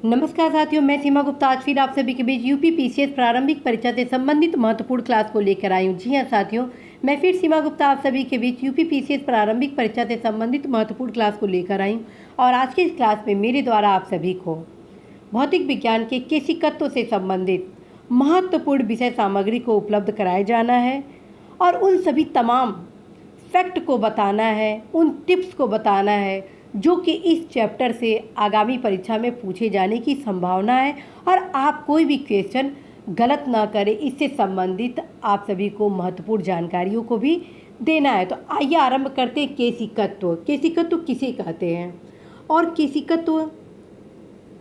नमस्कार साथियों, मैं सीमा गुप्ता आज फिर आप सभी के बीच यूपी पीसीएस प्रारंभिक परीक्षा से संबंधित महत्वपूर्ण क्लास को लेकर आई हूँ। जी हाँ साथियों, मैं फिर सीमा गुप्ता आप सभी के बीच यूपी पीसीएस प्रारंभिक परीक्षा से संबंधित महत्वपूर्ण क्लास को लेकर आई हूँ। और आज की इस क्लास में मेरे द्वारा आप सभी को भौतिक विज्ञान के केशिकत्व से संबंधित महत्वपूर्ण विषय सामग्री को उपलब्ध कराया जाना है और उन सभी तमाम फैक्ट को बताना है, उन टिप्स को बताना है जो कि इस चैप्टर से आगामी परीक्षा में पूछे जाने की संभावना है और आप कोई भी क्वेश्चन गलत ना करें। इससे संबंधित आप सभी को महत्वपूर्ण जानकारियों को भी देना है। तो आइए आरंभ करते हैं। केशिकत्व किसे कहते हैं और केशिकत्व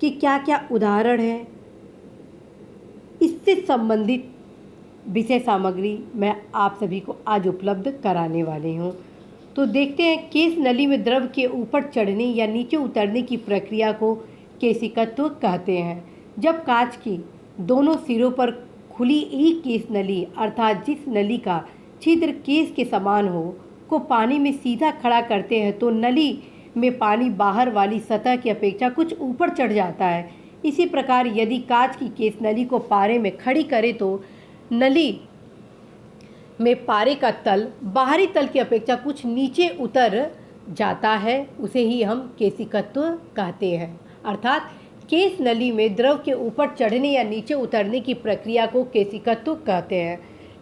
के क्या क्या उदाहरण हैं, इससे संबंधित विषय सामग्री मैं आप सभी को आज उपलब्ध कराने वाली हूँ। तो देखते हैं, केश नली में द्रव के ऊपर चढ़ने या नीचे उतरने की प्रक्रिया को केशिकत्व कहते हैं। जब कांच की दोनों सिरों पर खुली एक केश नली अर्थात जिस नली का छिद्र केश के समान हो को पानी में सीधा खड़ा करते हैं तो नली में पानी बाहर वाली सतह की अपेक्षा कुछ ऊपर चढ़ जाता है। इसी प्रकार यदि कांच की केश नली को पारे में खड़ी करें तो नली में पारे का तल बाहरी तल की अपेक्षा कुछ नीचे उतर जाता है, उसे ही हम केशिकत्व कहते हैं। अर्थात केश नली में द्रव के ऊपर चढ़ने या नीचे उतरने की प्रक्रिया को केशिकत्व कहते हैं।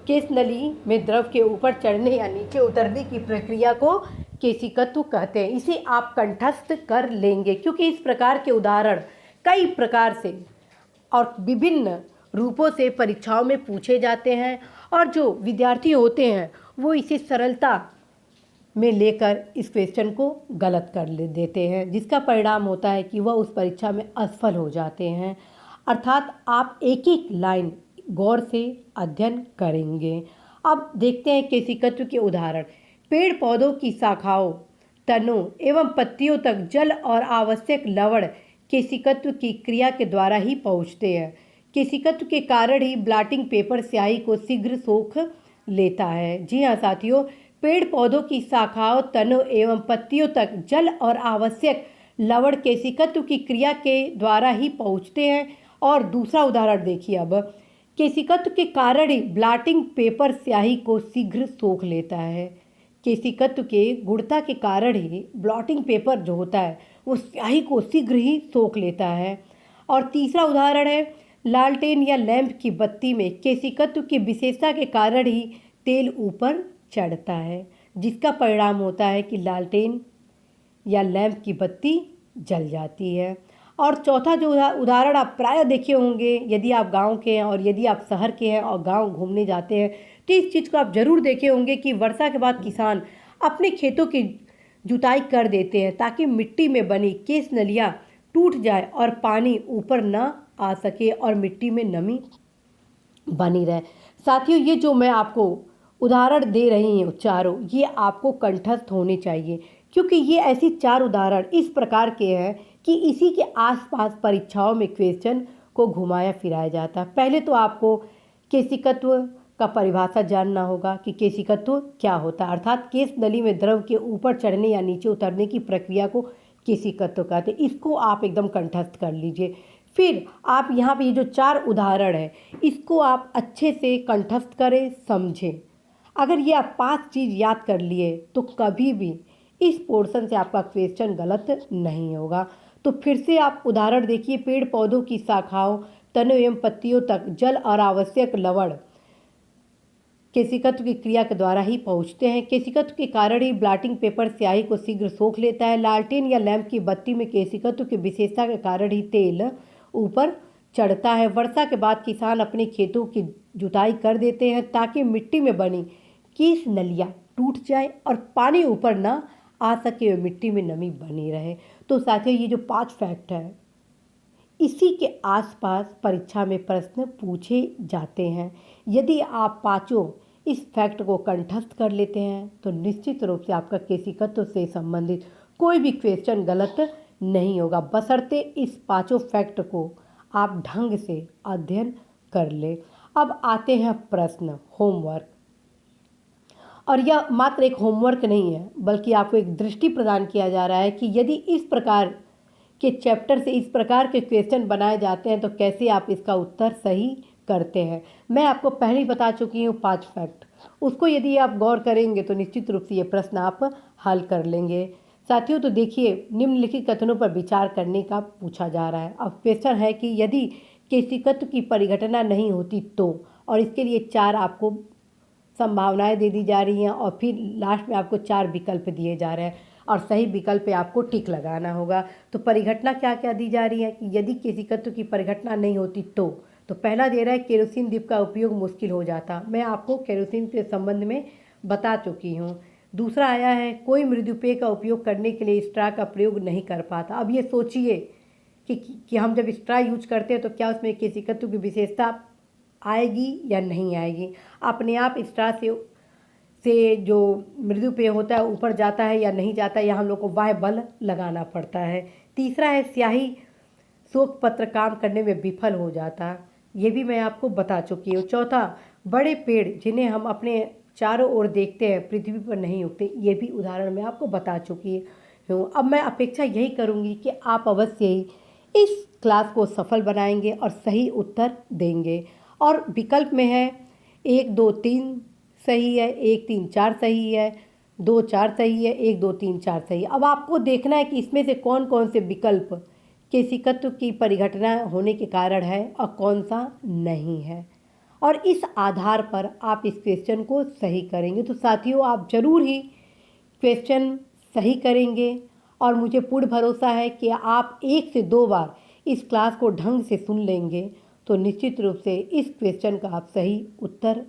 केश नली में द्रव के ऊपर चढ़ने या नीचे उतरने की प्रक्रिया को केशिकत्व कहते हैं। इसे आप कंठस्थ कर लेंगे क्योंकि इस प्रकार के उदाहरण कई प्रकार से और विभिन्न रूपों से परीक्षाओं में पूछे जाते हैं और जो विद्यार्थी होते हैं वो इसे सरलता में लेकर इस क्वेश्चन को गलत कर देते हैं, जिसका परिणाम होता है कि वह उस परीक्षा में असफल हो जाते हैं। अर्थात आप एक एक लाइन गौर से अध्ययन करेंगे। अब देखते हैं केशिकत्व के उदाहरण। पेड़ पौधों की शाखाओं, तनों एवं पत्तियों तक जल और आवश्यक लवण केशिकत्व की क्रिया के द्वारा ही पहुँचते हैं। केशिकत्व के कारण ही ब्लॉटिंग पेपर स्याही को शीघ्र सोख लेता है। जी हाँ साथियों, पेड़ पौधों की शाखाओं, तनों एवं पत्तियों तक जल और आवश्यक लवण केशिकत्व की क्रिया के द्वारा ही पहुँचते हैं। और दूसरा उदाहरण देखिए, अब केशिकत्व के कारण ही ब्लॉटिंग पेपर स्याही को शीघ्र सोख लेता है। केशिकत्व के गुणता के कारण ही ब्लॉटिंग पेपर जो होता है वो स्याही को शीघ्र ही सोख लेता है। और तीसरा उदाहरण है, लालटेन या लैंप की बत्ती में केशिकत्व की विशेषता के कारण ही तेल ऊपर चढ़ता है, जिसका परिणाम होता है कि लालटेन या लैंप की बत्ती जल जाती है। और चौथा जो उदाहरण आप प्रायः देखे होंगे, यदि आप गांव के हैं और यदि आप शहर के हैं और गांव घूमने जाते हैं तो इस चीज़ को आप ज़रूर देखे होंगे कि वर्षा के बाद किसान अपने खेतों की जुताई कर देते हैं ताकि मिट्टी में बनी केश नलियाँ टूट जाए और पानी ऊपर न आ सके और मिट्टी में नमी बनी रहे। साथियों, ये जो मैं आपको उदाहरण दे रही हूँ चारों, ये आपको कंठस्थ होने चाहिए क्योंकि ये ऐसी चार उदाहरण इस प्रकार के हैं कि इसी के आसपास परीक्षाओं में क्वेश्चन को घुमाया फिराया जाता है। पहले तो आपको केशिकत्व का परिभाषा जानना होगा कि केशिकत्व क्या होता है। अर्थात केश नली में द्रव के ऊपर चढ़ने या नीचे उतरने की प्रक्रिया को केशिकत्व कहते हैं। इसको आप एकदम कंठस्थ कर लीजिए। फिर आप यहाँ पे ये जो चार उदाहरण है इसको आप अच्छे से कंठस्थ करें, समझें। अगर ये आप 5 चीज़ याद कर लिए तो कभी भी इस पोर्शन से आपका क्वेश्चन गलत नहीं होगा। तो फिर से आप उदाहरण देखिए। पेड़ पौधों की शाखाओं, तनों एवं पत्तियों तक जल और आवश्यक लवण केशिकत्व की क्रिया के द्वारा ही पहुँचते हैं। केशिकत्व के कारण ही ब्लॉटिंग पेपर स्याही को शीघ्र सोख लेता है। लालटेन या लैंप की बत्ती में केशिकत्व की विशेषता के कारण ही तेल ऊपर चढ़ता है। वर्षा के बाद किसान अपने खेतों की जुताई कर देते हैं ताकि मिट्टी में बनी केश नलियाँ टूट जाए और पानी ऊपर ना आ सके और मिट्टी में नमी बनी रहे। तो साथियों, ये जो 5 फैक्ट है इसी के आसपास परीक्षा में प्रश्न पूछे जाते हैं। यदि आप पाँचों इस फैक्ट को कंठस्थ कर लेते हैं तो निश्चित रूप से आपका केशिकत्व से संबंधित कोई भी क्वेश्चन गलत नहीं होगा, बशर्ते इस 5 फैक्ट को आप ढंग से अध्ययन कर ले। अब आते हैं प्रश्न, होमवर्क। और यह मात्र एक होमवर्क नहीं है बल्कि आपको एक दृष्टि प्रदान किया जा रहा है कि यदि इस प्रकार के चैप्टर से इस प्रकार के क्वेश्चन बनाए जाते हैं तो कैसे आप इसका उत्तर सही करते हैं। मैं आपको पहले ही बता चुकी हूँ 5 फैक्ट, उसको यदि आप गौर करेंगे तो निश्चित रूप से ये प्रश्न आप हल कर लेंगे। साथियों, तो देखिए, निम्नलिखित कथनों पर विचार करने का पूछा जा रहा है। अब क्वेश्चन है कि यदि किसी तत्व की परिघटना नहीं होती तो, और इसके लिए 4 आपको संभावनाएं दे दी जा रही हैं और फिर लास्ट में आपको 4 विकल्प दिए जा रहे हैं और सही विकल्प पे आपको टिक लगाना होगा। तो परिघटना क्या क्या दी जा रही है कि यदि किसी तत्व की परिघटना नहीं होती तो पहला दे रहा है केरोसिन दीप का उपयोग मुश्किल हो जाता। मैं आपको केरोसिन के संबंध में बता चुकी हूँ। दूसरा आया है कोई मृदुपेय का उपयोग करने के लिए स्ट्रा का प्रयोग नहीं कर पाता। अब ये सोचिए कि हम जब स्ट्रा यूज करते हैं तो क्या उसमें किसी तत्व की विशेषता आएगी या नहीं आएगी। अपने आप स्ट्रा से जो मृदुपेय होता है ऊपर जाता है या नहीं जाता है, या हम लोग को बाह्य बल लगाना पड़ता है। तीसरा है स्याही शोक पत्र काम करने में विफल हो जाता, ये भी मैं आपको बता चुकी हूँ। चौथा, बड़े पेड़ जिन्हें हम अपने चारों ओर देखते हैं पृथ्वी पर नहीं उगते, ये भी उदाहरण मैं आपको बता चुकी हूँ। अब मैं अपेक्षा यही करूँगी कि आप अवश्य ही इस क्लास को सफल बनाएंगे और सही उत्तर देंगे। और विकल्प में है 1 2 3 सही है, 1 3 4 सही है, 2 4 सही है, 1 2 3 4 सही है। अब आपको देखना है कि इसमें से कौन कौन से विकल्प किसी तत्व की परिघटना होने के कारण है और कौन सा नहीं है, और इस आधार पर आप इस क्वेश्चन को सही करेंगे। तो साथियों, आप जरूर ही क्वेश्चन सही करेंगे और मुझे पूर्ण भरोसा है कि आप 1 से 2 बार इस क्लास को ढंग से सुन लेंगे तो निश्चित रूप से इस क्वेश्चन का आप सही उत्तर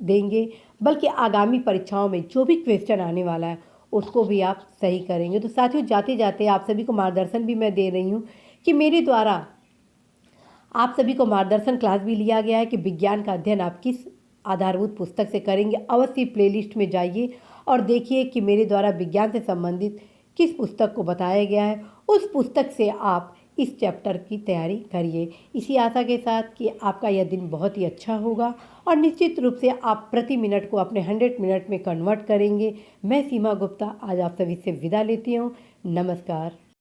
देंगे, बल्कि आगामी परीक्षाओं में जो भी क्वेश्चन आने वाला है उसको भी आप सही करेंगे। तो साथियों, जाते जाते आप सभी को मार्गदर्शन भी मैं दे रही हूँ कि मेरे द्वारा आप सभी को मार्गदर्शन क्लास भी लिया गया है कि विज्ञान का अध्ययन आप किस आधारभूत पुस्तक से करेंगे। अवश्य प्लेलिस्ट में जाइए और देखिए कि मेरे द्वारा विज्ञान से संबंधित किस पुस्तक को बताया गया है, उस पुस्तक से आप इस चैप्टर की तैयारी करिए। इसी आशा के साथ कि आपका यह दिन बहुत ही अच्छा होगा और निश्चित रूप से आप प्रति मिनट को अपने 100 मिनट में कन्वर्ट करेंगे। मैं सीमा गुप्ता आज आप सभी से विदा लेती हूँ। नमस्कार।